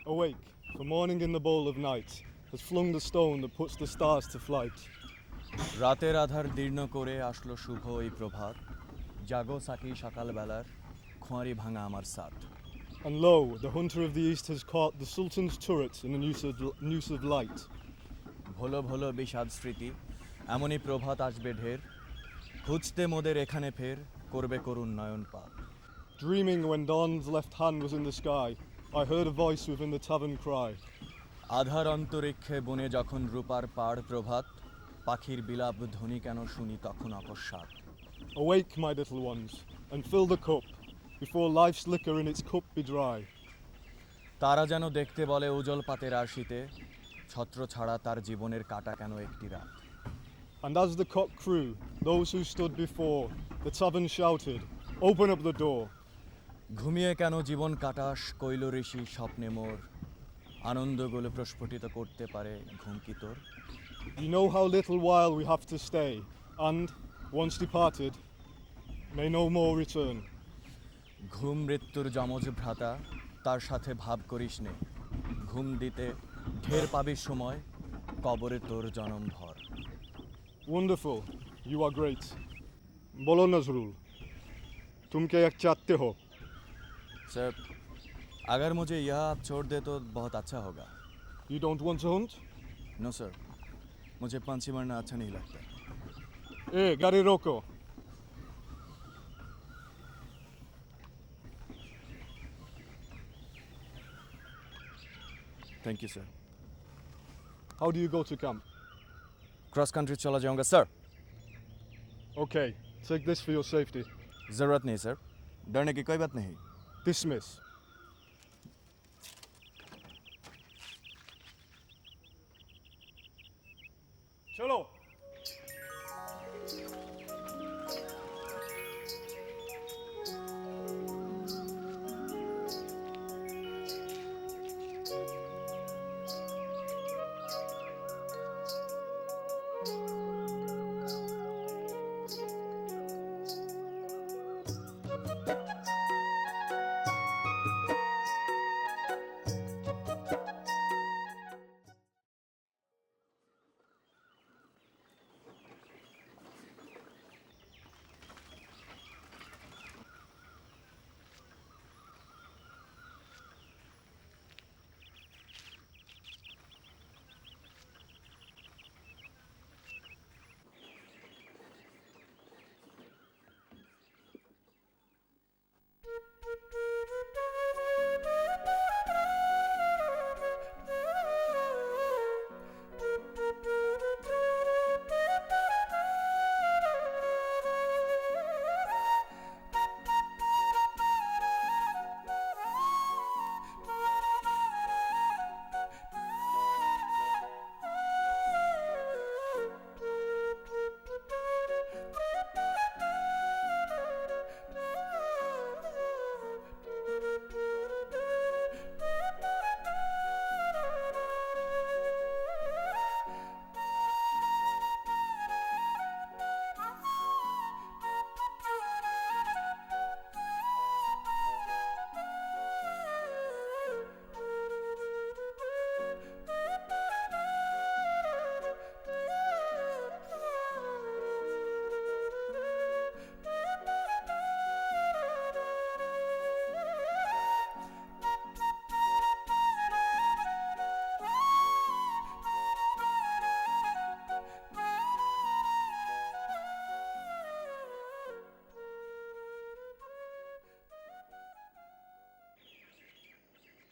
Awake, for morning in the bowl of night has flung the stone that puts the stars to flight. রাতের আধার দীর্ণ করে আসলো শুভ এই প্রভাত, জাগো Psaki সকাল বেলার খোঁয়ারি ভাঙা আমার সাথ। And lo, the hunter of the east has caught the sultan's turrets in a noose of light. ভোলো ভোলো বিষাদ স্মৃতি, এমনই প্রভাত আসবে ঢের, খুঁজতে মোদের এখানে ফের, করবে করুণ নয়ন পাত। Dreaming when dawn's left hand was in the sky, I heard a voice within the tavern cry. আধার অন্তরিক্ষে বনে যখন রূপার পাড় প্রভাত, পাখির বিলাপ ধ্বনি কেন শুনি তখন অকস্মাৎ। Awake, my little ones, and fill the cup, before life's liquor in its cup be dry. তারা যেন দেখতে বলে উজ্জ্বল পাতের আরশিতে, ছত্র ছাড়া তার জীবনের কাটা কেন একটি রাত। And as the cock crew, those who stood before the tavern shouted, "Open up the door." ঘুমিয়ে কেন জীবন কাটাস কৈল ঋষি স্বপ্নে মোর, আনন্দগুলো প্রস্ফুটিত করতে পারে ঘুম কি তোর। You know how little while we have to stay, and, once departed, may no more return. ঘুম মৃত্যুর যমজ ভ্রাতা, তার সাথে ভাব করিস নে, ঘুম দিতে ঢের পাবি সময়, কবরে তোর জনম ভর। Wonderful, you are great. Bolo Nazrul, तुम क्या एक चाहते हो? सर, अगर मुझे यह आप छोड़ दे तो बहुत अच्छा होगा। You don't want to hunt? No sir, मुझे पंछी मारना अच्छा नहीं लगता। गाड़ी रोको. Thank you sir. How do you go to camp? Cross country चला जाऊंगा सर। Okay, take this for your safety. ज़रूरत नहीं सर, डरने की कोई बात नहीं। Dismiss. चलो.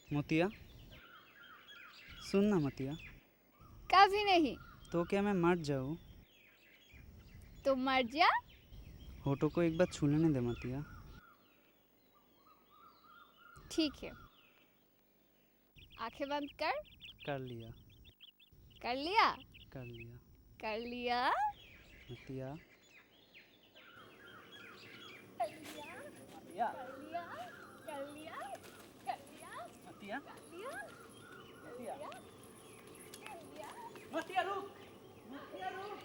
मोतिया, सुन ना मोतिया। कभी नहीं। तो क्या मैं मर जाऊँ? तो मर जा। होठों को एक बार छू लेने दे मोतिया। ठीक है, आंखें बंद कर। कर लिया। कर लिया। कर लिया। कर लिया। मोतिया। कर लिया। या। कर लिया। कर लिया। कर लिया। मोतिया। कर लिया। मोतिया। कर लिया। मोतिया रुक। मोतिया रुक।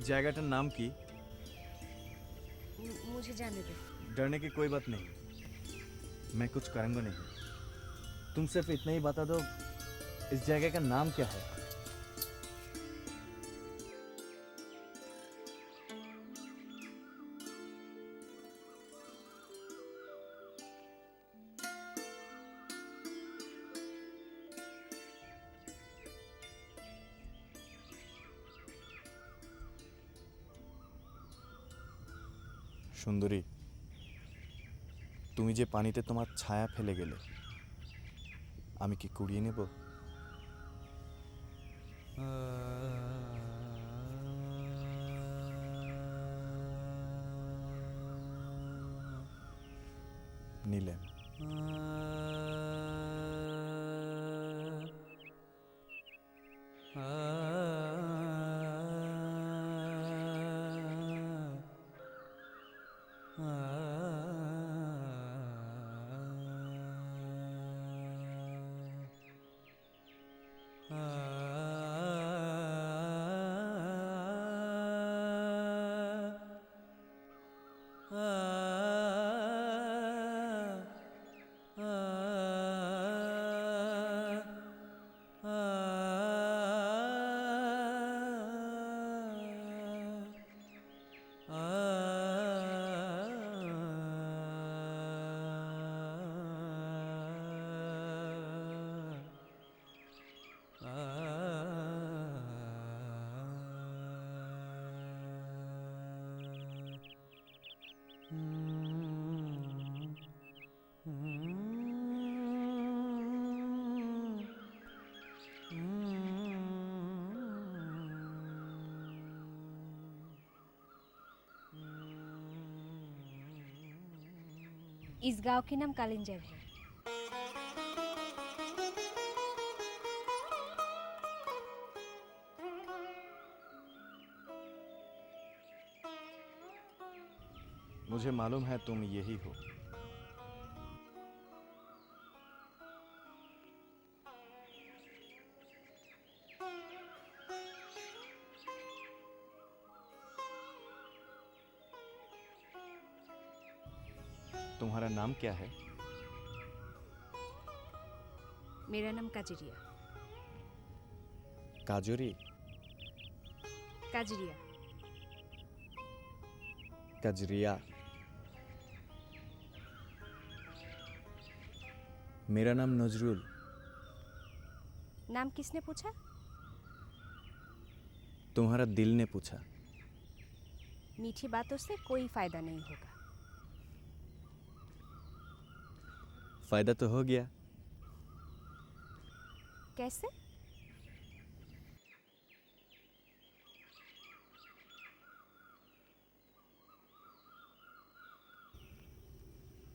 জায়গাটার नाम की? मुझे जाने दो। डरने की कोई बात नहीं, मैं कुछ करूँगा नहीं। तुम सिर्फ इतना ही बता दो, इस जगह का नाम क्या है? সুন্দরী, তুমি যে পানিতে তোমার ছায়া ফেলে গেলে, আমি কি কুড়িয়ে নেব? নিলেন। इस गांव के नाम कालिंजर है। मुझे मालूम है तुम यही हो। तुम्हारा नाम क्या है? मेरा नाम काजरिया। काजोरी? काजरिया। कजरिया। मेरा नाम नजरुल। नाम किसने पूछा? तुम्हारा दिल ने पूछा। मीठी बातों से कोई फायदा नहीं होगा। फायदा तो हो गया। कैसे?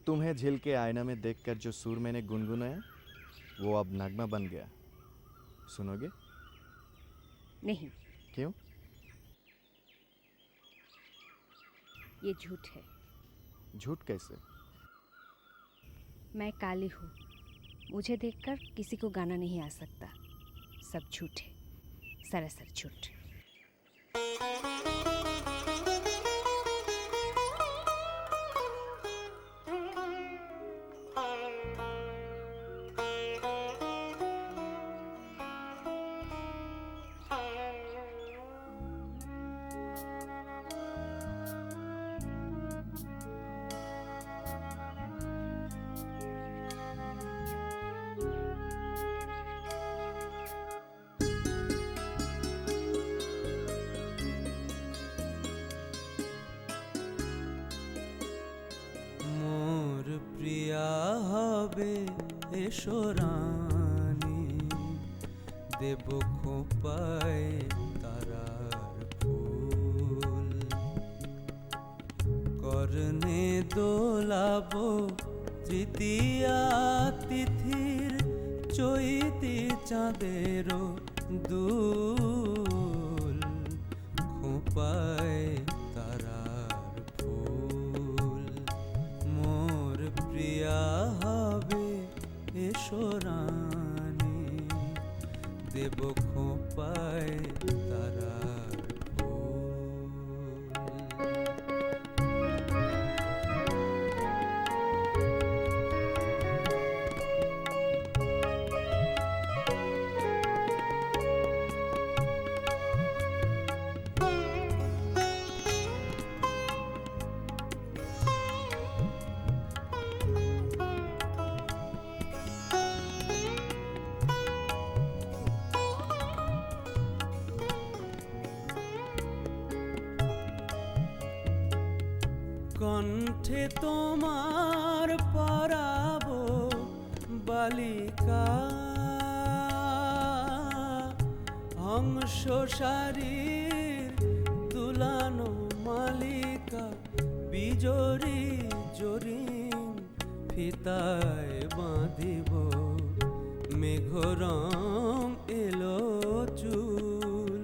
तुम्हें झील के आईना में देखकर जो सुर मैंने गुनगुनाया, वो अब नगमा बन गया। सुनोगे? नहीं। क्यों? ये झूठ है। झूठ कैसे? मैं काली हूँ। मुझे देखकर किसी को गाना नहीं आ सकता। सब झूठ है, सरासर झूठ। প্রিয়া হবে এসো রানী, দেব খোপায় তারার ফুল। বর্ণে দোলাবো তৃতীয়া তিথির চৈতি চাঁদেরও দুল খোঁপায় তারার ফুল মোর প্রিয়া হবে এসো রানী দেব খোঁপায় তারার ফুল। কণ্ঠে তোমার পরাবো বালিকা হংস শারীর দুলানো মালিকা বিজরি জরিন ফিতায় বাঁধিব মেঘরং এলো চুল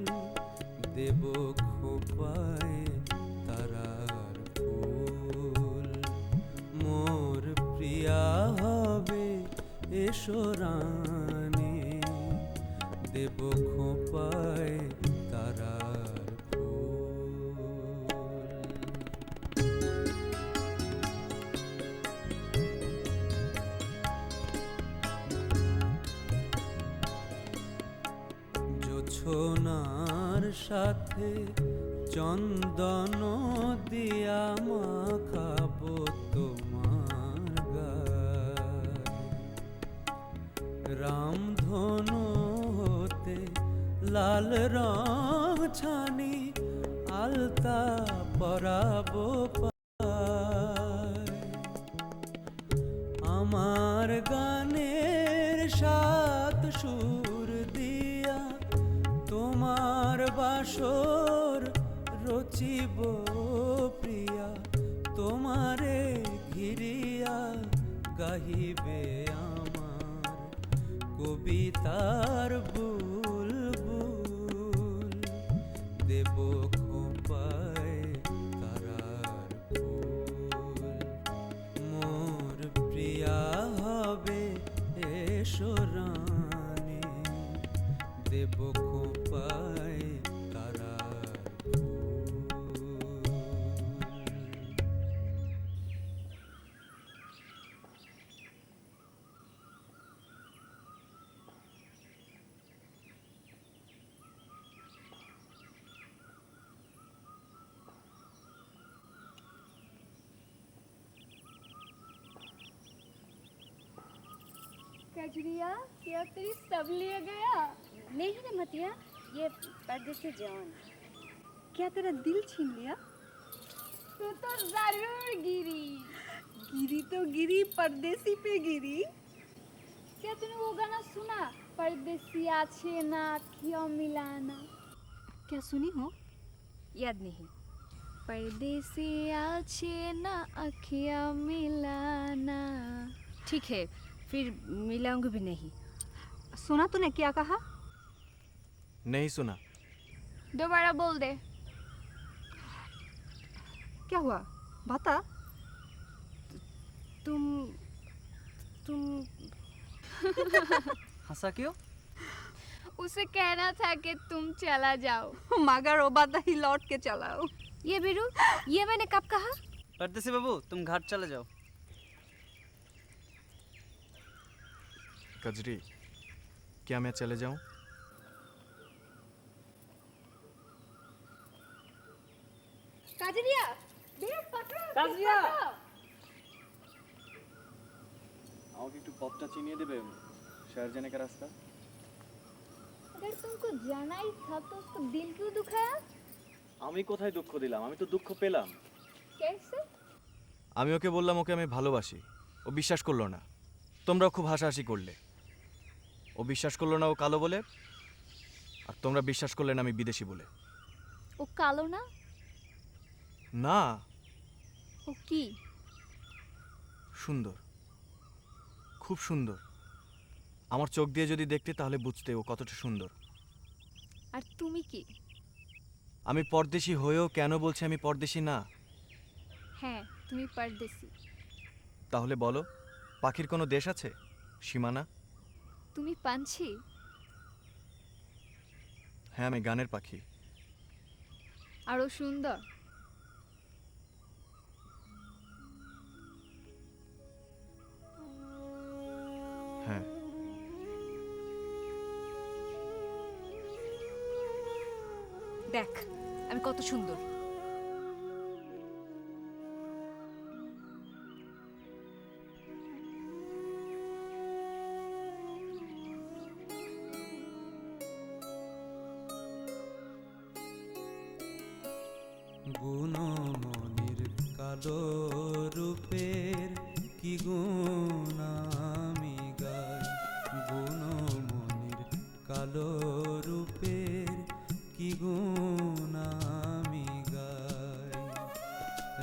দেব খোপায় তারার ফুল মোর প্রিয়া হবে এসো রানী দেব খোপায় তারার ফুল। জোছনার সাথে চন্দন দিয়া মাখাবো তোমার গায়ে রামধনু হতে লাল রং ছানি আলতা পরাবো পায় আমার গানের সাত সুর দিয়া তোমার বাসর রচিব প্রিয়া তোমারে ঘিরিয়া গাহিবে আমার কবিতার বুলবুল দেব খোপায় তারার ফুল মোর প্রিয়া হবে এসো রানী দেব খোপায় তারার ফুল। कजरिया क्या तेरी सब लिया गया? नहीं रे मतिया, ये पर्दे से जान। क्या तेरा दिल छीन लिया? तू तो जरूर गिरी। गिरी तो गिरी, परदेसी पे गिरी। क्या तूने वो गाना सुना, परदेसिया छे ना अखियों मिलाना? क्या सुनी हो? याद नहीं। परदेसिया छे ना अखियाँ मिलाना। ठीक है, फिर मिलाऊंगी भी नहीं। सुना तूने क्या कहा? नहीं सुना। दोबारा बोल दे। क्या हुआ? बता। तुम हंसा क्यों? उसे कहना था कि तुम चला जाओ। मगर वो बात ही लौट के चलाओ। ये बीरू, ये मैंने कब कहा? परदेसी बाबू तुम घाट चले जाओ। कजरी, क्या मैं चले जाऊं? काजरिया, बेटा पकड़ो। काजरिया! আমাকে একটু পথটা চিনিয়ে দেবে शहर जाने का रास्ता? अगर तुमको जाना ही था तो उसको दिल क्यों दुखाया? আমি কোথায় দুঃখ দিলাম? আমি তো দুঃখ পেলাম। कैसे? আমি ওকে বললাম ওকে আমি ভালোবাসি, ও বিশ্বাস করলো না। তোমরাও খুব হাসাহাসি করলে। ও বিশ্বাস করলো না ও কালো বলে, আর তোমরা বিশ্বাস করলে না আমি বিদেশি বলে। वो कालो ना? না, ও কি? সুন্দর, খুব সুন্দর। আমার চোখ দিয়ে যদি দেখতে তাহলে বুঝতে ও কতটা সুন্দর। আর তুমি কি? আমি পরদেশি হয়েও কেন বলছি আমি পরদেশি না? হ্যাঁ, তুমি পারদেশি। তাহলে বলো, পাখির কোনো দেশ আছে, সীমানা? তুমি পাঞ্ছি? হ্যাঁ, আমি গানের পাখি। আরো সুন্দর। হ্যাঁ, দেখ আমি কত সুন্দর। গুণমনির কালো রূপের কি গুণ আমি গাই, গুণমনির কালো রূপের কি গুণ আমি গাই।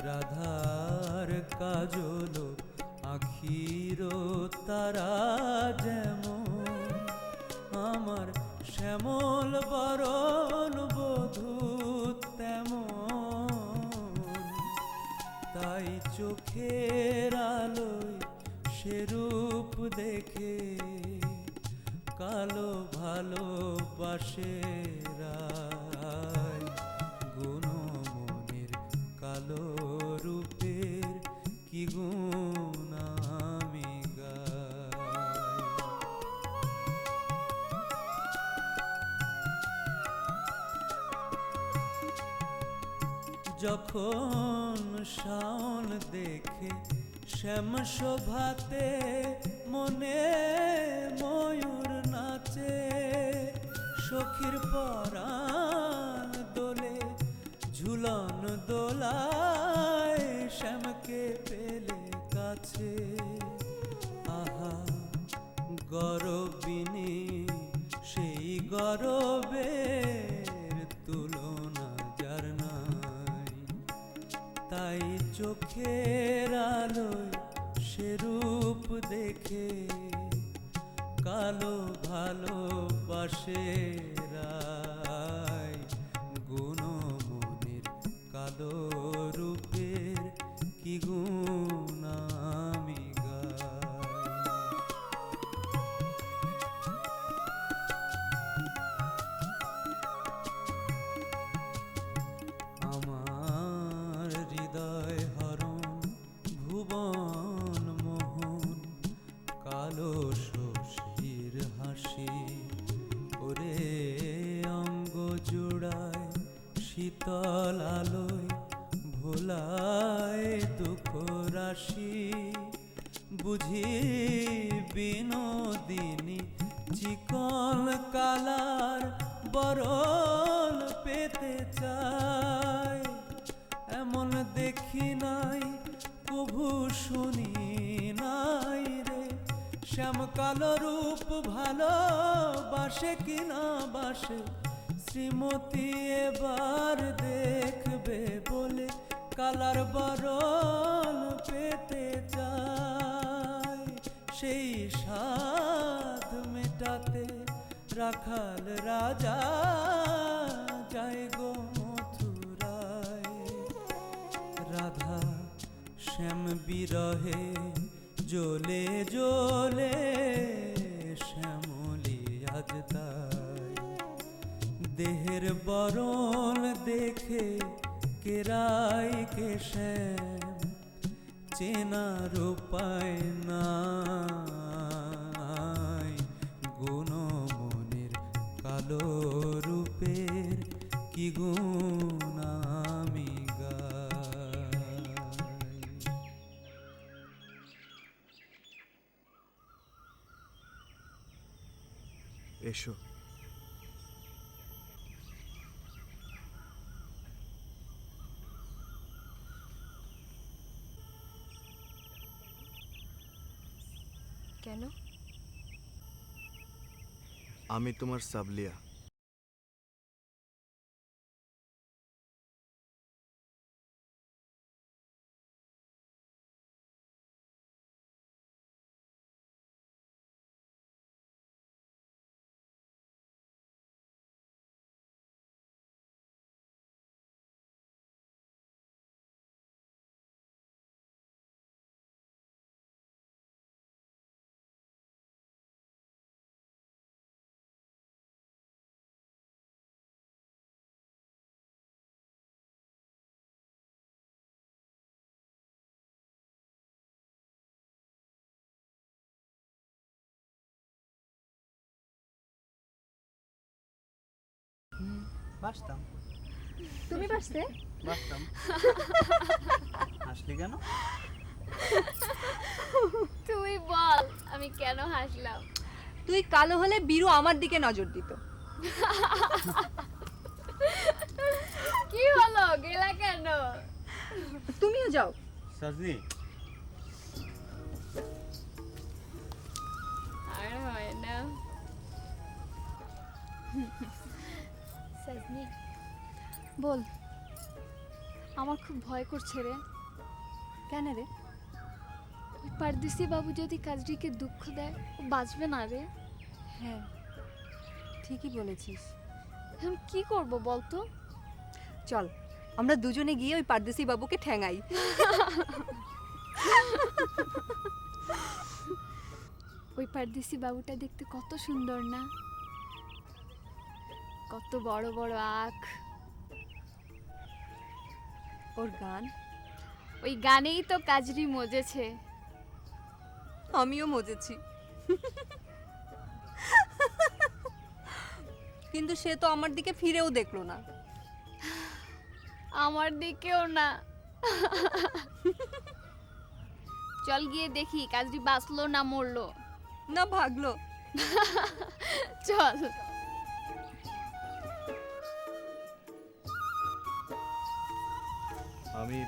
রাধার কাজল আখির তারা যেমন, আমার শ্যামল বরণ বধূ তেমন। তাই চোখের আলোয় সে রূপ দেখে কালো ভালোবাসে রায়। গুণমনির কালো রূপের কি গুণ আমি গাই। যখন শাওন দেখে শ্যাম শোভাতে মনে ময়ূর নাচে, সখীর পরাণ দোলে ঝুলন দোলায় শ্যামকে পেলে কাছে। আহা গরবিনী সেই গরবের তুলনা যার নাই। তাই চোখের আলোয় সে রূপ দেখে কালো ভালোবাসে রায়। গুণমনির কালো রূপের কি গুণ আমি গাই। আমার হৃদয় হরণ ভুবন মোহন কালো শশীর হাসি। ওরে অঙ্গ জোড়ায় শীতল আলোয় ভোলায় দুঃখ রাশি। বুঝি বিনোদিনী চিকন কালার বরণ পেতে চায়। এমন দেখি নাই কভু শুনি নাই রে, শ্যাম কালো রূপ ভালোবাসে কিনা বাসে। শ্রীমতী এবার দেখবে বলে কালার বরণ পেতে চায়। সেই সাধ মেটাতে রাখাল রাজা যায় গো মথুরায়। রাধা শ্যাম বিরহে জ্বলে জ্বলে শ্যামলি আজ তাই। দেহের বরণ দেখে কেরাই কে শ্যাম চেনার উপায় নাই। গুণমনির কালো রূপের কি গুণ আমি গাই। এসো। কেন? আমি তোমার সাবলিয়া। বাসতাম তুমি বাসতে? বাসতাম হাসলি কেন? তুই বল আমি কেন হাসলাম? তুই কালো হলে বীরু আমার দিকে নজর দিত। কি হলো, গেলা কেন? তুমিও যাও। সাজনি আর হয় না। সাজনি বল, আমার খুব ভয় করছে রে। কেন রে? ওই পারদেশি বাবু যদি কাজরিকে দুঃখ দেয়, ও বাঁচবে না রে। হ্যাঁ ঠিকই বলেছিস। এখন কি করব বলতো? চল আমরা দুজনে গিয়ে ওই পারদেশি বাবুকে ঠ্যাঙাই। ওই পারদেশি বাবুটা দেখতে কত সুন্দর না? কত বড় বড় আখ। ওর গান, ওই গানেই তো কাজরি মজেছে। আমিও মজেছি। কিন্তু সে তো আমার দিকে ফিরেও দেখলো না। আমার দিকেও না। চল গিয়ে দেখি কাজরি বাঁচলো না মরলো। না ভাগলো। চল। আমি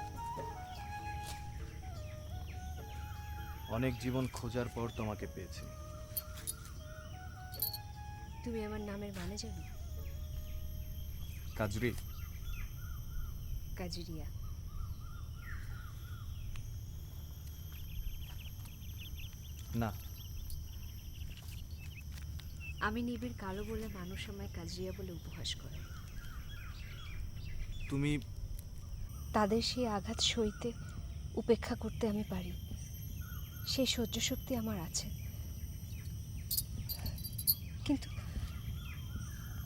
অনেক জীবন খোঁজার পর তোমাকে পেয়েছি। তুমি আমার নামের মানে জানো? কাজরি। কাজরিয়া। না, আমি নিবিড় কালো বলে মানুষ আমায় কাজরিয়া বলে উপহাস করে। তুমি তাদের সেই আঘাত সইতে উপেক্ষা করতে আমি পারি, সেই সহ্য শক্তি আমার আছে। কিন্তু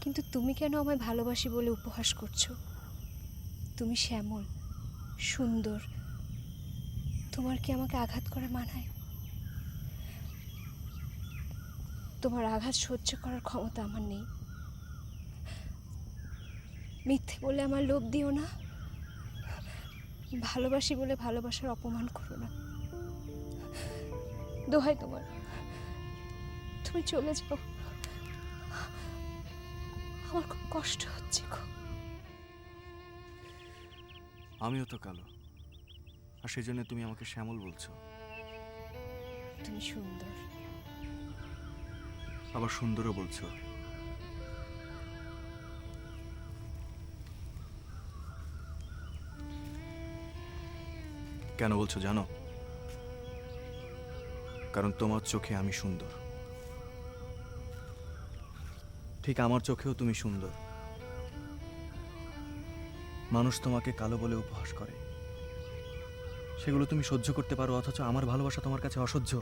কিন্তু তুমি কেন আমায় ভালোবাসি বলে উপহাস করছো? তুমি শ্যামল, সুন্দর, তোমার কি আমাকে আঘাত করে মানায়? তোমার আঘাত সহ্য করার ক্ষমতা আমার নেই। মিথ্যে বলে আমার লোভ দিও না, ভালোবাসি বলে ভালোবাসার অপমান করো না। দোহাই তোমার, তুমি চলে যাও। আমার খুব কষ্ট হচ্ছে গো। আমিও তো কালো, আর সেই জন্য তুমি আমাকে শ্যামল বলছো। তুমি সুন্দর। আবার সুন্দরও বলছো। কেন বলছো জানো? কারণ তোমার চোখে আমি সুন্দর, ঠিক আমার চোখেও তুমি সুন্দর। মানুষ তোমাকে কালো বলে উপহাস করে, সেগুলো তুমি সহ্য করতে পারো, অথচ আমার ভালোবাসা তোমার কাছে অসহ্য।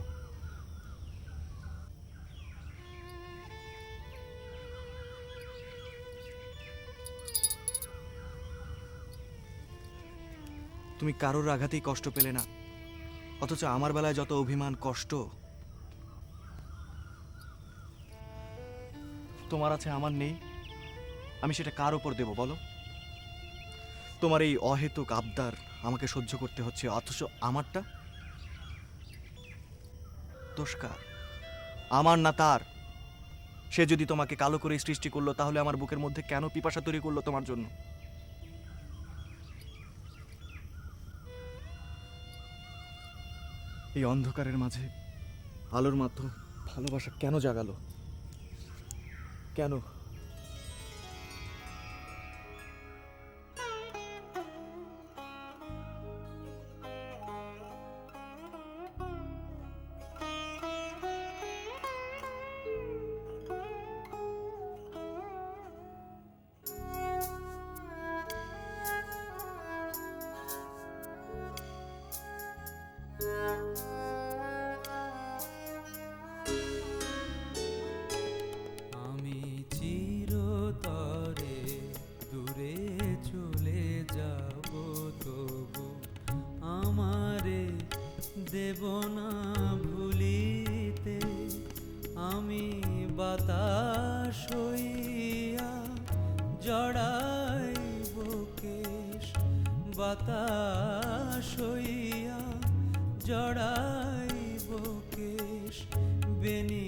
তুমি কারোর আঘাতেই কষ্ট পেলে না, অথচ আমার বেলায় যত অভিমান কষ্ট তোমার আছে আমার নেই, আমি সেটা কার ওপর দেব বলো? তোমার এই অহেতুক আবদার আমাকে সহ্য করতে হচ্ছে, অথচ আমারটা দোষ কার? আমার না তার? সে যদি তোমাকে কালো করে সৃষ্টি করলো, তাহলে আমার বুকের মধ্যে কেন পিপাসা তৈরি করলো তোমার জন্য? এই অন্ধকারের মাঝে আলোর মাধ্যমে ভালোবাসা কেন জাগালো? কেন? আমি চিরতরে দূরে চলে যাব, তবু আমারে দেব না ভুলিতে। আমি বাতাস হইয়া জড়া বাতাস হইয়া জড়াইব কেশ বেনি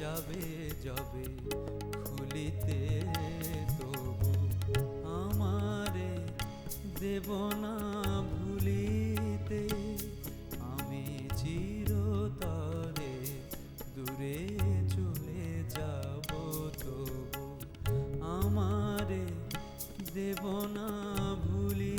যাবে যবে খুলিতে তবু আমারে দেব না ভুলিতে আমি চিরতরে দূরে চলে যাব তবু আমারে দেব না ভুলিতে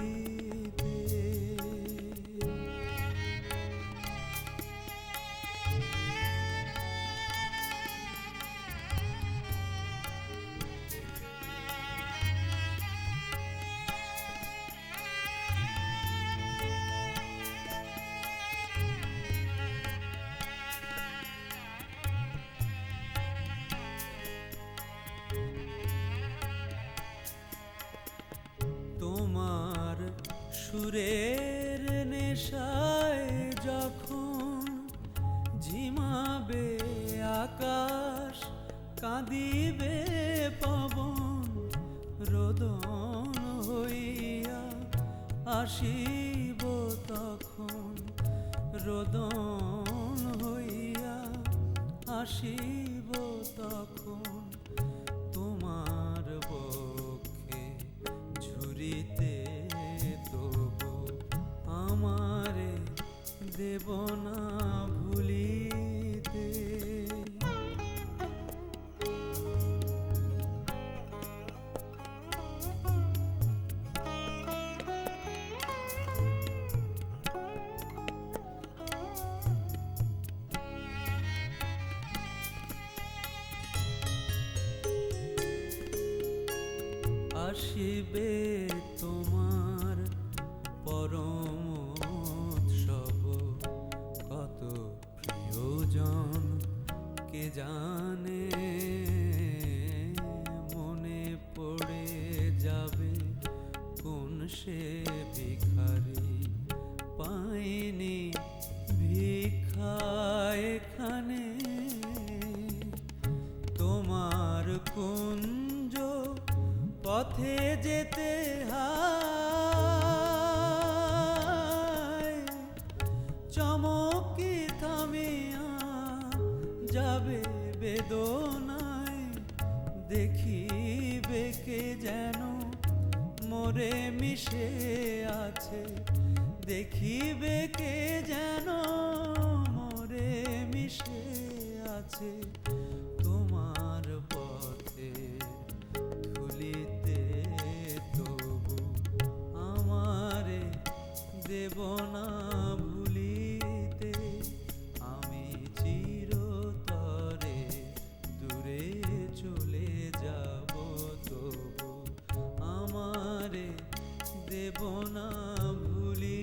তোমার সুরের নেশায় যখন ঝিমাবে আকাশ কাঁদিবে পবন রোদন হইয়া আসিব তখন রোদন হইয়া আসিব তখন তোমার বক্ষে ঝুরিতে তবু আমারে দেব না ভুলিতে আসিবে তোমার পরম উৎসব কত প্রিয়জন কে জানে মনে পড়ে যাবে কোন সে ভিখারি পাইনি ভিক্ষা এখানে তোমার কুঞ্জ পথে যেতে হায় চমকি থামিয়া যাবে বেদনায় দেখিবে কে যেন মোরে মিশে আছে দেখিবে কে যেন মোরে মিশে আছে তোমার পথে ধুলিতে তবু আমারে দেব না ভুলিতে আমি চিরতরে দূরে চলে যাব তবু আমারে দেব না ভুলিতে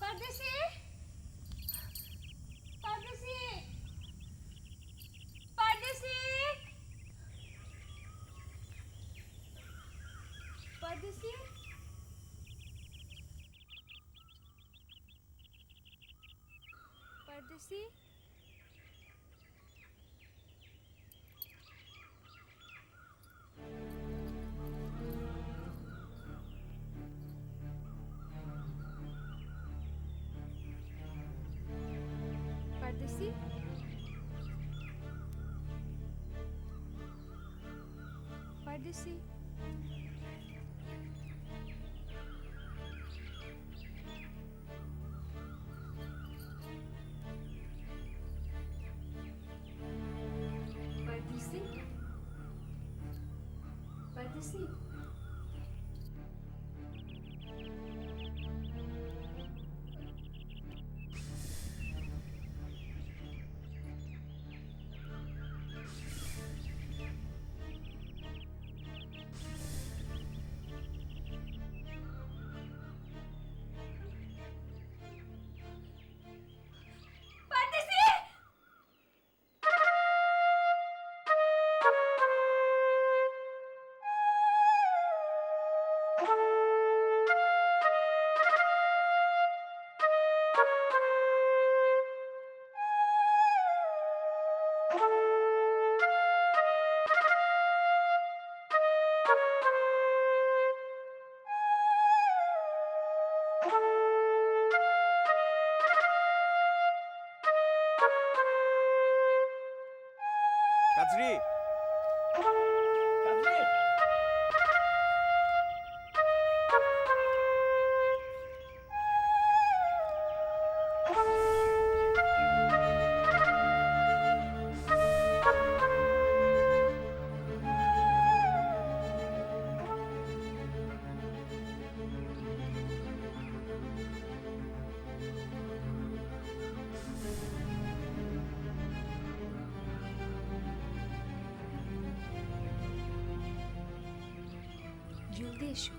परदेसी परदेसी परदेसी परदेसी परदेसी परदेसी परदेसी परदेसी परदेसी কাজরি কাজরি জলদি এসো।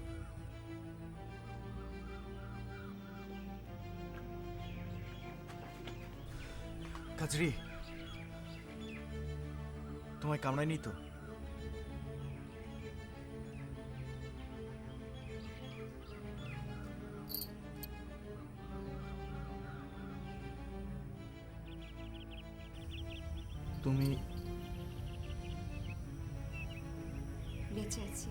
কাজরি তোমায় কামড়ায়নি তো? তুমি বেঁচে আছি।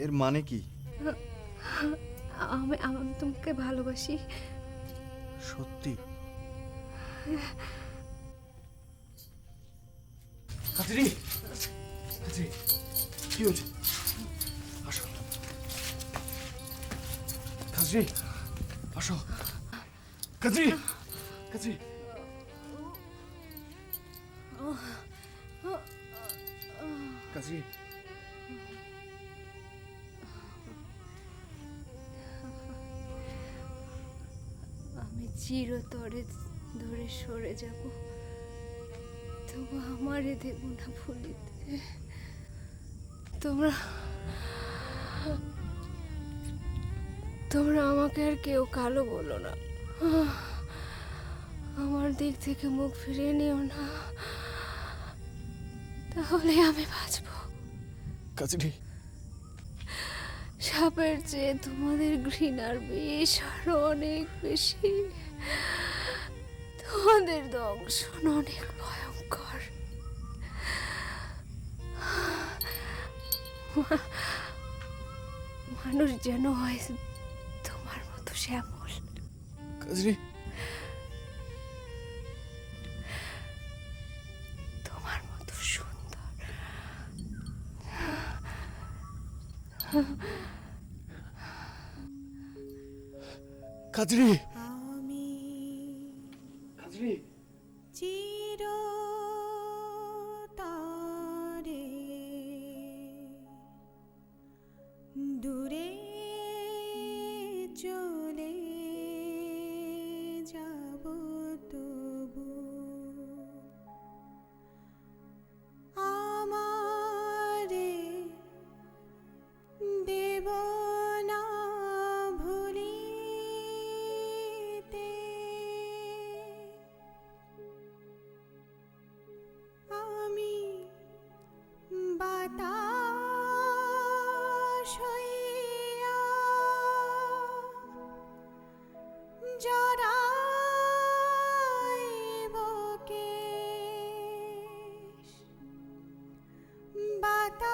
এর মানে কি? আমি আমি তোমাকে ভালোবাসি। সত্যি? কাজরি কাজরি কি হয়েছে? আসো কাজরি, আসো কাজরি কাজরি। কাজরি আমি চিরতরে ধরে সরে যাব, তবু আমারে দেব না ভুলিতে। তোমরা তোমরা আমাকে আর কেউ কালো বলো না, আমার দিক থেকে মুখ ফিরিয়ে নিও না। তাহলে আমি বাঁচব। কাজরি, সাপের চেয়ে তোমাদের ঘৃণার বিষ আরো অনেক বেশি। তোমাদের দংশন অনেক ভয়ঙ্কর। মানুষ যেন হয় তোমার মতো শ্যামল। কাজরি, তোমার মতো সুন্দর। কাজরি, আমি কাজরি। চিরতরে দূরে চলে যাব তবু আমারে দেব না ভুলিতে আমি বাতাস হইয়া জড়াইব কেশ বাতাস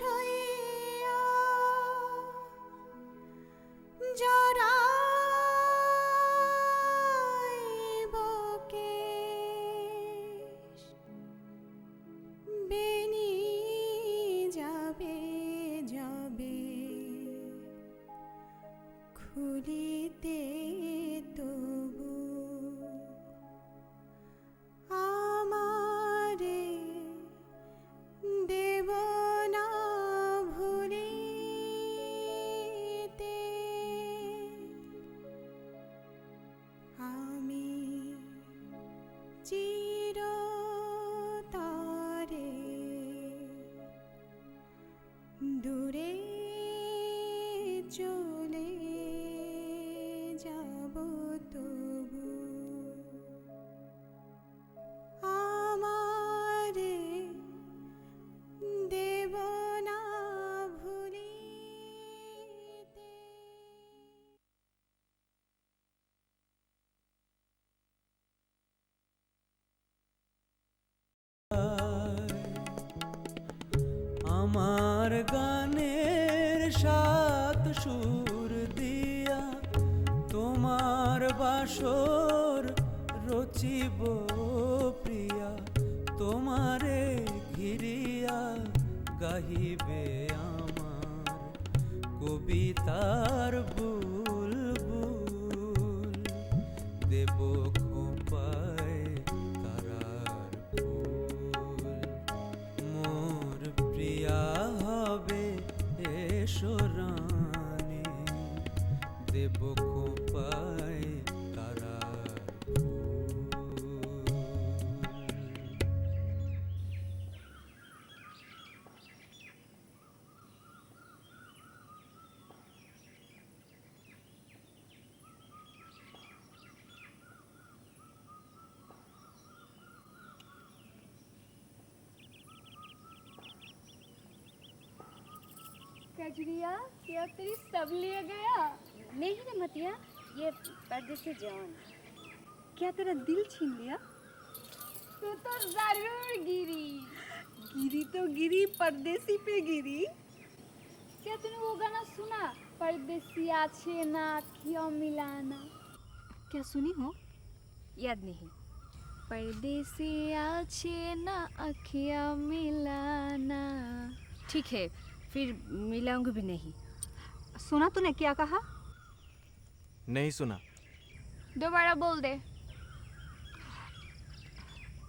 হইয়া জড়াইব কেশ বেনি যাবে যাবে খুলিতে তবু আমারে দেব না ভুলিতে আমি চিরতরে দূরে চলে যাব তবু আমারে দেব না ভুলিতে। আমার গানের সাত সুর দিয়া তোমার বাসর রচিব প্রিয়া, তোমারে ঘিরিয়া গাহিবে আমার কবিতার বুলবুল, দেব খোঁপায় তারার ফুল, মোর প্রিয়া হবে এসো রানী, দেব খোঁপায় তারার ফুল। कजरिया क्या तेरी सब लिया गया? नहीं ना मतिया, ये पर्दे से जान। क्या तेरा दिल छीन लिया? तू तो जरूर गिरी। गिरी तो गिरी, परदेसी पे गिरी। क्या तूने वो गाना सुना, परदेसी आछे ना अखियाँ मिलाना? क्या सुनी हो? याद नहीं। परदेसी आछे ना अखियाँ मिलाना। ठीक है, फिर मिलाऊंगी भी नहीं। सुना तूने क्या कहा? नहीं सुना। दोबारा बोल दे।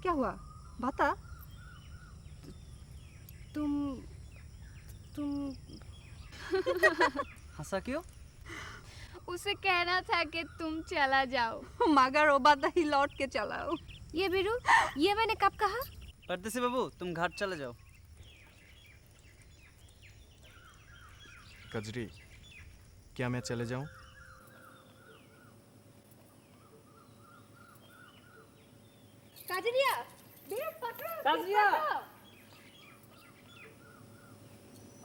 क्या हुआ बता। तुम हंसा क्यों? उसे कहना था कि तुम चला जाओ। मगर वो बात ही लौट के चलाओ। ये बीरू, ये मैंने कब कहा? परदेसी बाबू तुम घाट चले जाओ। कजरी, क्या मैं चले जाऊं? काजरिया, বের পাকড়াও তাজিয়া!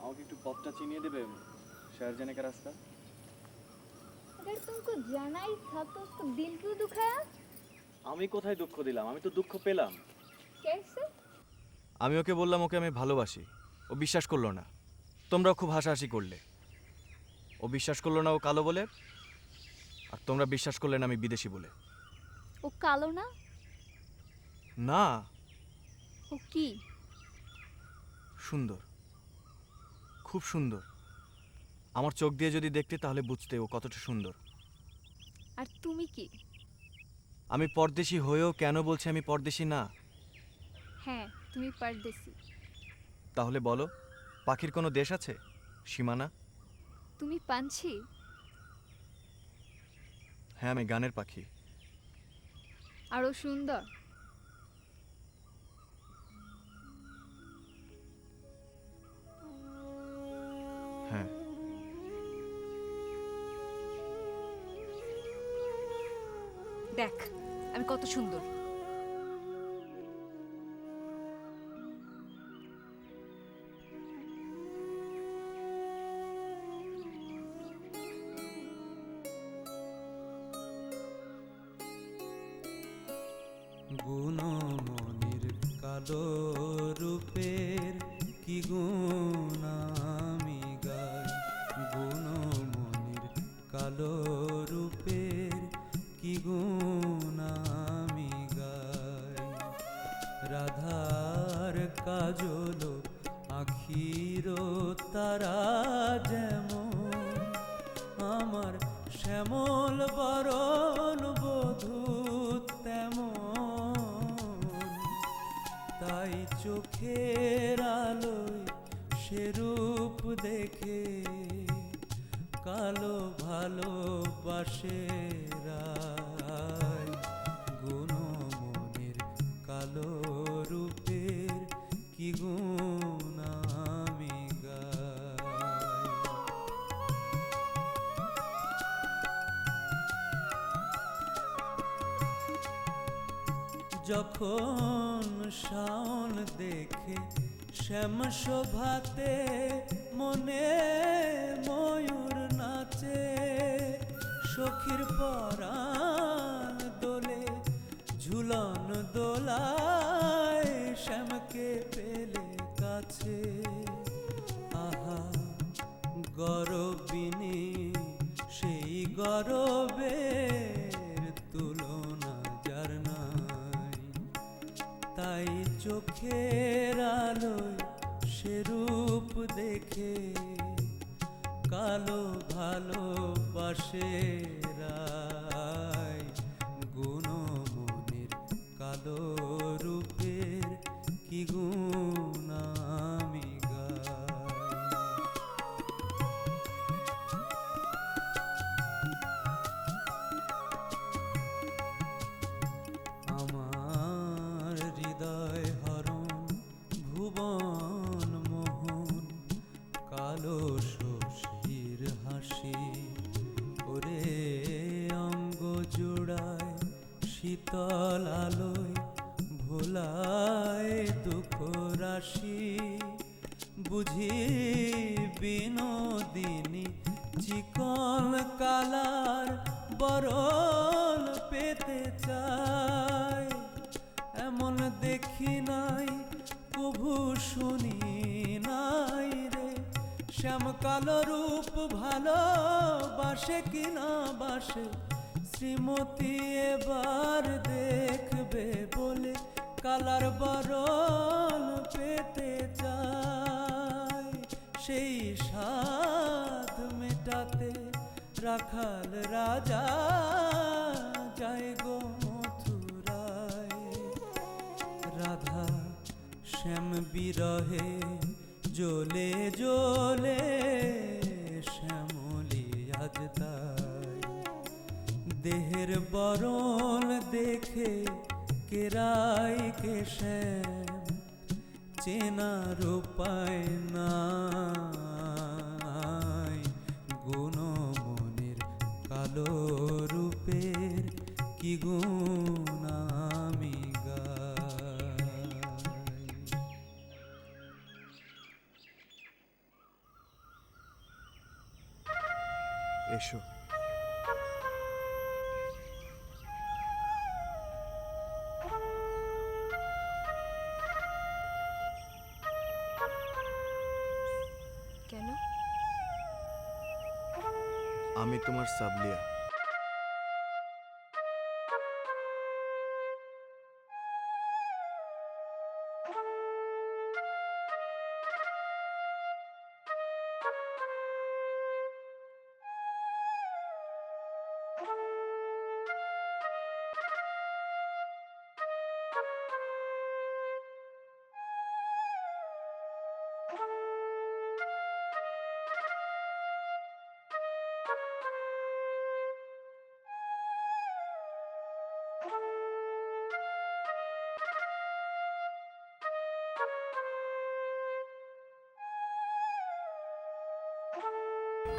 আমাকে একটু পথটা চিনিয়ে দেবে शहर जाने का रास्ता? अगर तुमको जाना ही था तो उसको दिल क्यों दुखाया? আমি কোথায় দুঃখ দিলাম? আমি তো দুঃখ পেলাম। कैसे? আমি ওকে বললাম ওকে আমি ভালোবাসি, ও বিশ্বাস করলো না। তোমরা খুব হাসাহাসি করলে, ও বিশ্বাস করলো না ও কালো বলে, আর তোমরা বিশ্বাস করলে না আমি বিদেশি বলে। ও কালো না? না, ও কি? সুন্দর, খুব সুন্দর। আমার চোখ দিয়ে যদি দেখতে তাহলে বুঝতে ও কতটা সুন্দর। আর তুমি কি? আমি পরদেশি হয়েও কেন বলছি আমি পরদেশি না? হ্যাঁ, তুমি পারদেশি। তাহলে বলো, পাখির কোনো দেশ আছে, সীমানা? তুমি পাঞ্ছি? হ্যাঁ, আমি গানের পাখি। আরো সুন্দর। হ্যাঁ, দেখ আমি কত সুন্দর। গুণমনির কালো রূপের কি গুণ আমি গাই, গুণমনির কালো রূপের কি গুণ আমি গাই। রাধার কাজল আখির তারা যেমন, আমার শ্যামল বরণ বধূ তেমন। তাই চোখের আলোয় সে রূপ দেখে কালো ভালোবাসে রায়। গুণমনির কালো রূপের কি গুণ আমি গাই। যখন শাওন দেখে শ্যাম শোভাতে মনে ময়ূর নাচে, সখীর পরাণ দোলে ঝুলন দোলায় শ্যামকে পেলে কাছে। আহা গরবিনী সেই গরবের তুলনা যার নাই। তাই চোখের আলোয় সে রূপ দেখে কালো ভালোবাসে রায়। গুণমনির কালো রূপের কি গুণ আমি গাই। আমার হৃদয় হরণ ভুবন মোহন কালো শশীর হাসি, ওরে অঙ্গ জোড়ায় শীতল আলোয় ভোলায় দুঃখ রাশি। বুঝি বিনোদিনী চিকন কালার বরণ পেতে চায়। এমন দেখি নাই কভু শুনি নাই রে, শ্যাম কালো রূপ ভালোবাসে কিনা বাসে। শ্রীমতী এবার দেখবে বলে কালার বরণ পেতে চায়। সেই স্বাদ মেটাতে রাখাল রাজা যায় গো মথুরায়। রাধা শ্যাম বিরহে জ্বলে জ্বলে শ্যামলি আজ তাই। দেহের বরণ দেখে কেরাই কে শ্যাম চেনার উপায় নাই। গুণমনির কালো রূপের কি গুণ আমি গাই। এসো। কেন? আমি তোমার সাবলিয়া।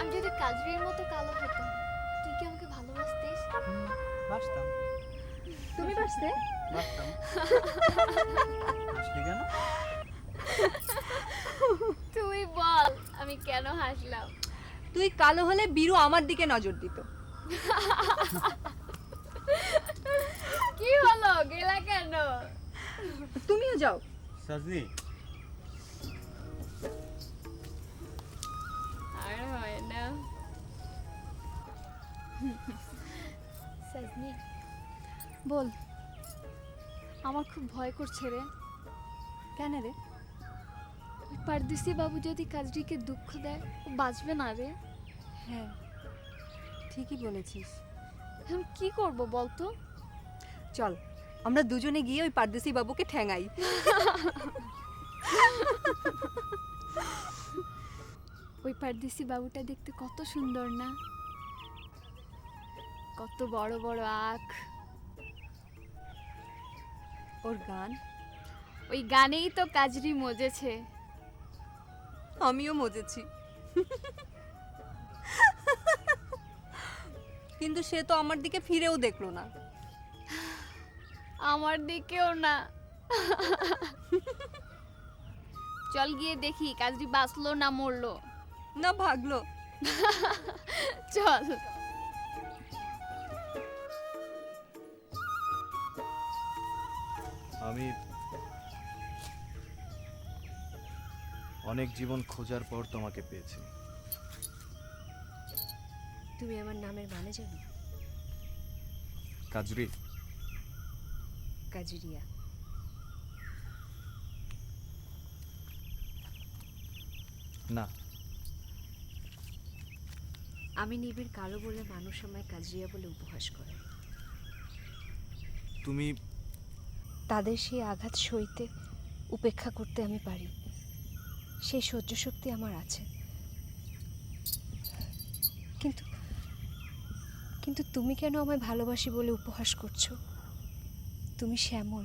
আমি যদি কাজরির মতো কালো হতাম, তুই কি আমাকে ভালোবাসতিস? বাসতাম তুমি বাসতে? বাসতাম হাসলি কেন? তুই বল আমি কেন হাসলাম? তুই কালো হলে বীরু আমার দিকে নজর দিত। কি হলো, গেলা কেন? তুমিও যাও। সাজনি আর হয় না। সাজনি বল, আমার খুব ভয় করছে রে। কেন রে? ওই পারদেশি বাবু যদি কাজরিকে দুঃখ দেয়, ও বাঁচবে না রে। হ্যাঁ, ঠিকই বলেছিস। এখন কি করব বলতো? চল আমরা দুজনে গিয়ে ওই পারদেশি বাবুকে ঠ্যাঙাই। ওই পারদেশি বাবুটা দেখতে কত সুন্দর না? কত বড় বড় আখ। ওর গান ওই গানেই তো কাজরি মজেছে। আমিও মজেছি, কিন্তু সে তো আমার দিকে ফিরেও দেখলো না। আমার দিকেও না। চল গিয়ে দেখি কাজরি বাঁচলো না মরলো। না ভাগলো। চল। আমি অনেক জীবন খোঁজার পর তোমাকে পেয়েছি। তুমি আমার নামের মানে জানো? কাজরি। কাজরিয়া। না, আমি নিবিড় কালো বলে মানুষ আমায় কাজরিয়া বলে উপহাস করে। তুমি তাদের সেই আঘাত সইতে, উপেক্ষা করতে আমি পারি। সেই সহ্য শক্তি আমার আছে। কিন্তু কিন্তু তুমি কেন আমায় ভালোবাসি বলে উপহাস করছো? তুমি শ্যামল,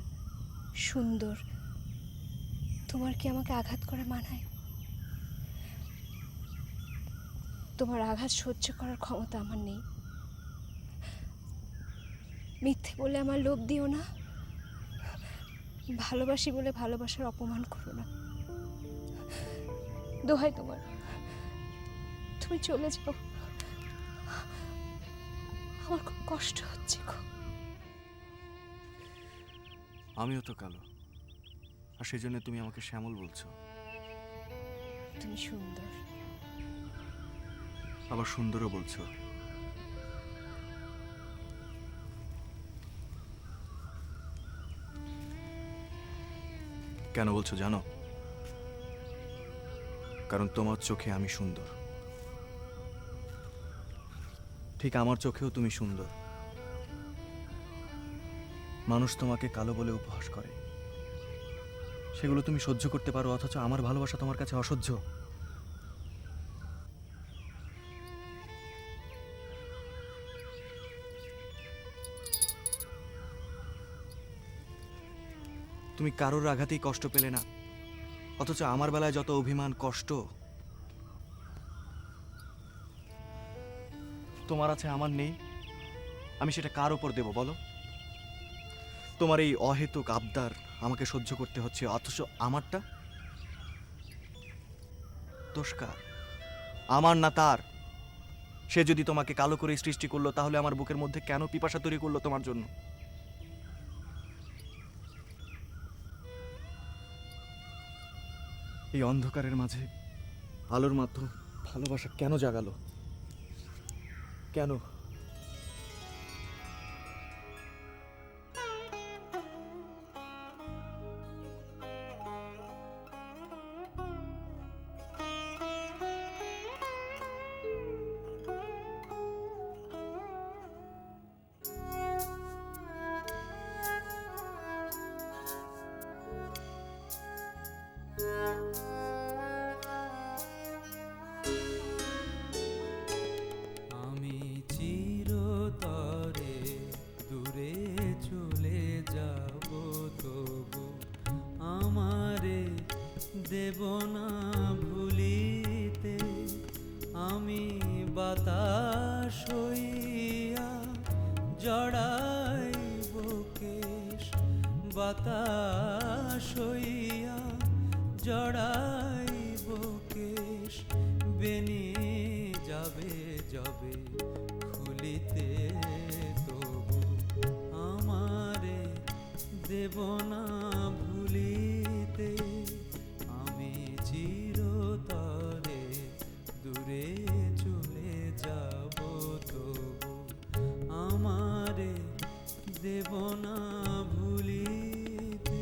সুন্দর, তোমার কি আমাকে আঘাত করা মানায়? তোমার আঘাত সহ্য করার ক্ষমতা আমার নেই। মিথ্যে বলে আমার লোভ দিও না। ভালোবাসি বলে ভালোবাসার অপমান করো না। দোহাই তোমার, তুমি চলে যাও। আমার খুব কষ্ট হচ্ছে গো। আমিও তো কালো, আর সেই জন্য তুমি আমাকে শ্যামল বলছো। তুমি সুন্দর। আবার সুন্দরও বলছো। কেন বলছো জানো? কারণ তোমার চোখে আমি সুন্দর, ঠিক আমার চোখেও তুমি সুন্দর। মানুষ তোমাকে কালো বলে উপহাস করে, সেগুলো তুমি সহ্য করতে পারো, অথচ আমার ভালোবাসা তোমার কাছে অসহ্য। তুমি কারোর আঘাতেই কষ্ট পেলে না, অথচ আমার বেলায় যত অভিমান, কষ্ট তোমার আছে আমার নেই, আমি সেটা কার ওপর দেব বলো? তোমার এই অহেতুক আবদার আমাকে সহ্য করতে হচ্ছে, অথচ আমারটা দোষ কার? আমার না তার? সে যদি তোমাকে কালো করে সৃষ্টি করলো, তাহলে আমার বুকের মধ্যে কেন পিপাসা তৈরি করলো তোমার জন্য? এই অন্ধকারের মাঝে আলোর মাধ্যমে ভালোবাসা কেন জাগালো? কেন? আমি চিরতরে দূরে চলে যাব, তবু আমারে দেব না ভুলিতে। আমি বাতাস হইয়া জড়াইব কেশ, বাতাস হইয়া জড়াইব কেশ। বেনি যাবে যবে খুলিতে, তবু আমারে দেব না ভুলিতে। আমি চিরতরে দূরে চলে যাব, তবু আমারে দেব না ভুলিতে।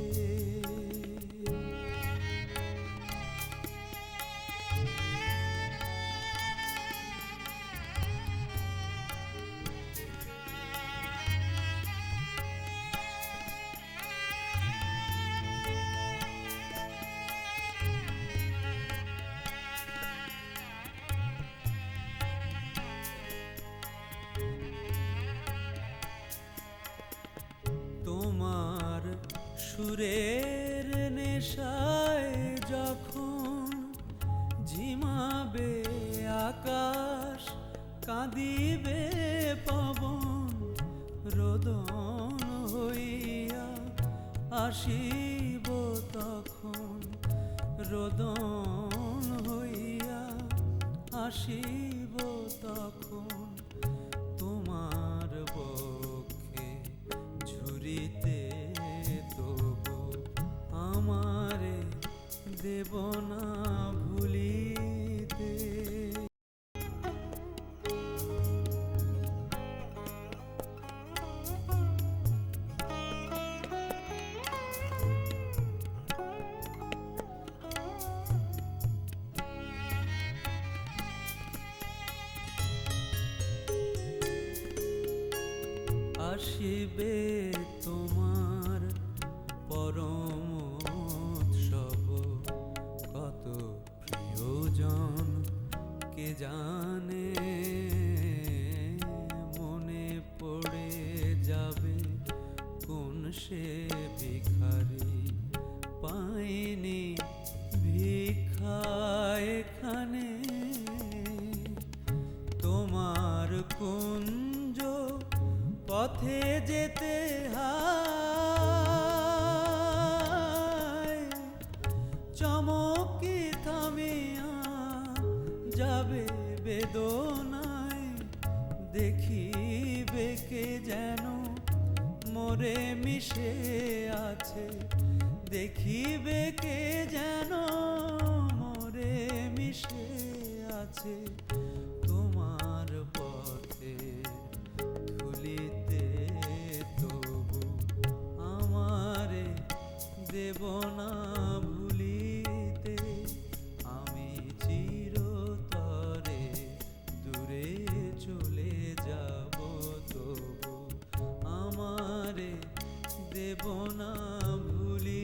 তোমার সুরের নেশায় যখন ঝিমাবে আকাশ, কাঁদিবে পবন, রোদন হইয়া আসিব তখন, রোদন হইয়া আসিব তখন। তোমার বক্ষে ঝুরিতে, তবু আমারে দেব না ভুলিতে। আসিবে তোমার পরম উৎসব, কত প্রিয়জন কে জানে। মনে পড়ে যাবে কোন সে ভিখারি, পাইনি ভিক্ষা এখানে। তোমার কুঞ্জ পথে যেতে হায়, চমকি থামিয়া যাবে বেদনায়। দেখিবে কে যেন মোরে মিশে আছে, দেখিবে কে যেন মোরে মিশে আছে। তোমার পথে ধুলিতে, তবু আমারে দেব না ভুলিতে। আমি চিরতরে দূরে চলে যাব, তবু আমারে দেব না ভুলিতে।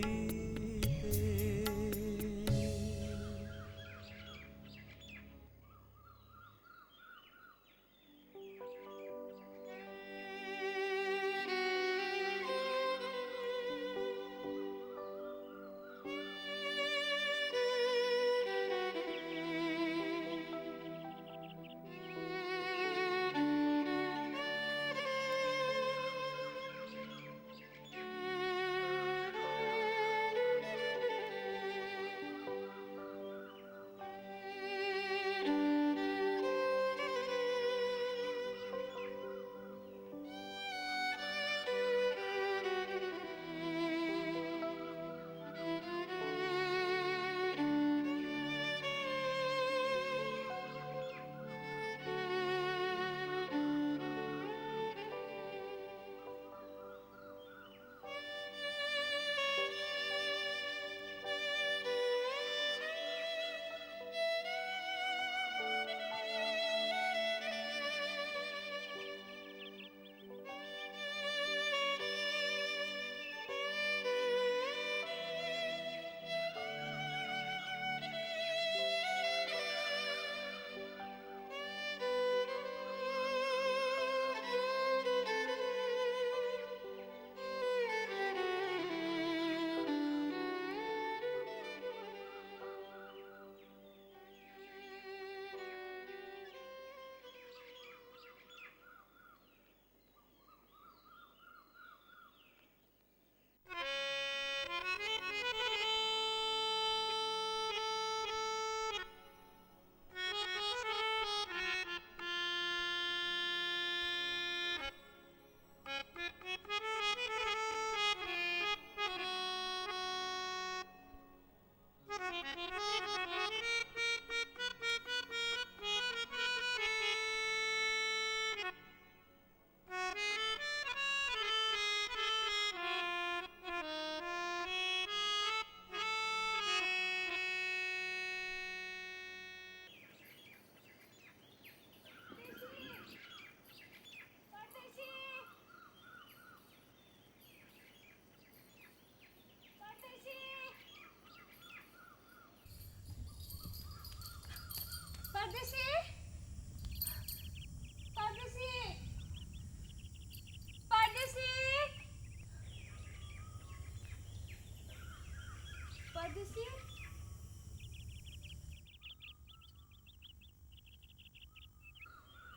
পারদেশি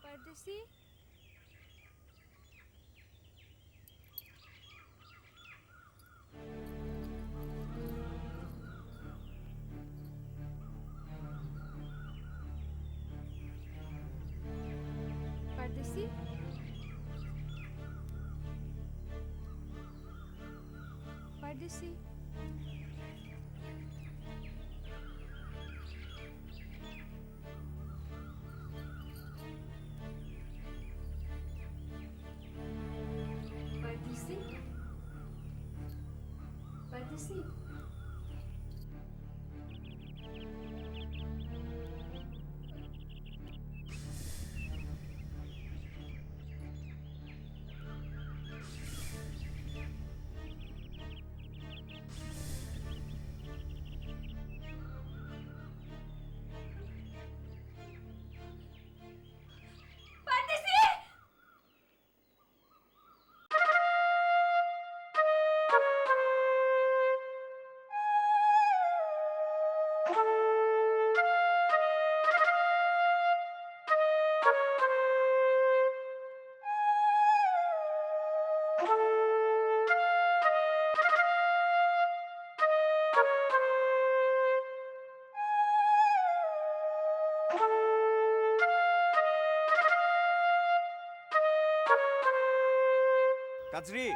পারদেশি পারদেশি পারদেশি পারদেশি পারদেশি কাজরি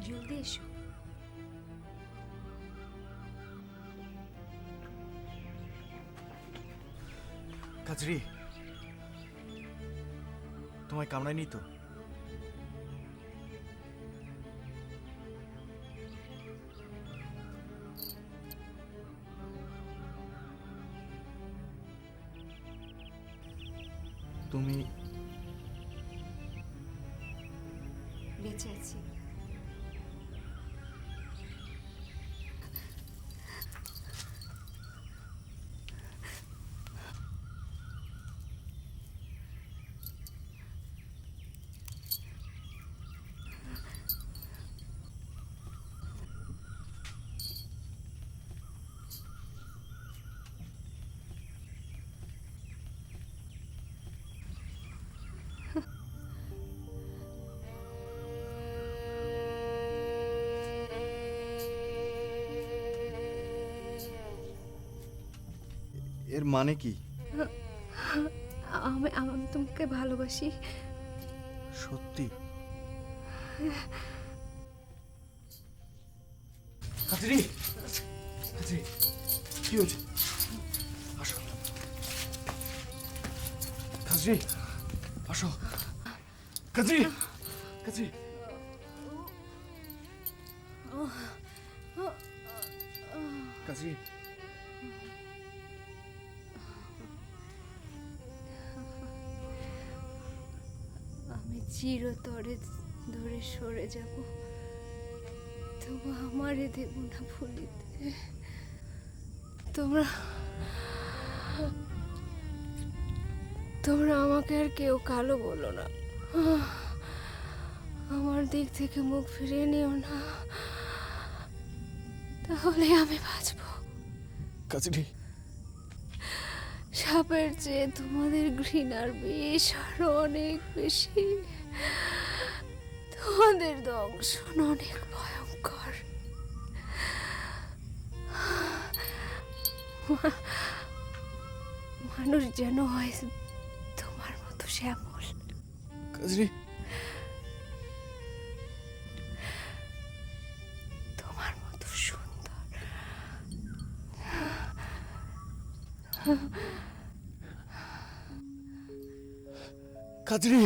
জলদি এসো। কাজরি তোমায় কামড়ায়নি তো? তুমি বেঁচে আছি। এর মানে কি? আমি আমি তোমাকে ভালোবাসি। সত্যি? কাজরি কাজরি কি হয়েছে? আসো কাজরি, আসো কাজরি কাজরি। কাজরি আমি চিরতরে ধরে সরে যাব, তবু আমারে দেব না ভুলিতে। তোমরা তোমরা আমাকে আর কেউ কালো বলো না, আমার দিক থেকে মুখ ফিরিয়ে নিও না, তাহলে আমি বাঁচব। কাজরি সাপের চেয়ে তোমাদের ঘৃণার বিষ আরো অনেক বেশি, তোমাদের দংশন অনেক ভয়ঙ্কর। মানুষ যেন হয় তোমার মতো শ্যামল। কাজরি তোমার মতো সুন্দর। কাজরি